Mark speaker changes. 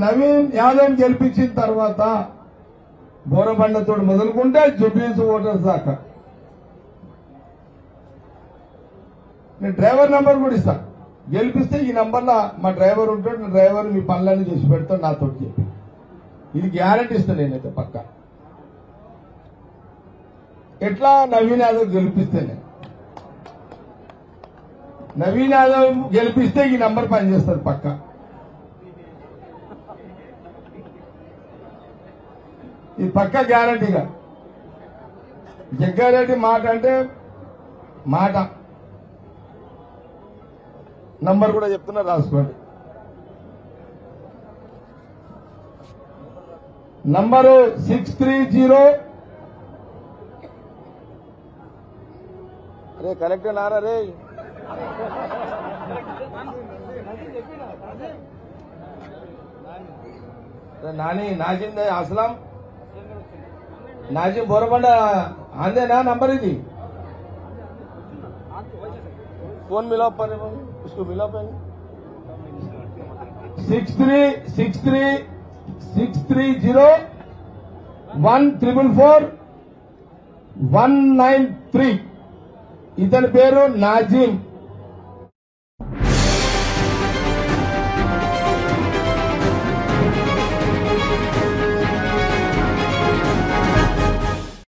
Speaker 1: నవీన్ యాదవ్ గెలిపించిన తర్వాత బోరబండతో మొదలుకుంటే jubilees voters దాకా నేను డ్రైవర్ నంబర్ కూడా ఇస్తా. గెలిపిస్తే ఈ నంబర్లో మా డ్రైవర్ ఉంటాడు, నా డ్రైవర్ మీ పనులన్నీ చేసి పెడతాడు నాతో చెప్పి. ఇది గ్యారంటీ ఇస్తాను నేనైతే పక్క. ఎట్లా నవీన్ యాదవ్ గెలిపిస్తేనే, నవీన్ యాదవ్ గెలిపిస్తే ఈ నంబర్ పనిచేస్తుంది పక్క. ఇది పక్క గ్యారంటీగా. జగ్గారెడ్డి మాట అంటే మాట. నంబర్ కూడా చెప్తున్నా, రాసుకోండి. నంబరు 630. అరే కరెక్టే నారా రే. నాని నాజిం అస్లాం नाजिम बोरबंड आंदे ना नंबर ही फोन मिलाओ पर उसको मिलाओ पहले 636301444193 इतने पेरू नाजिम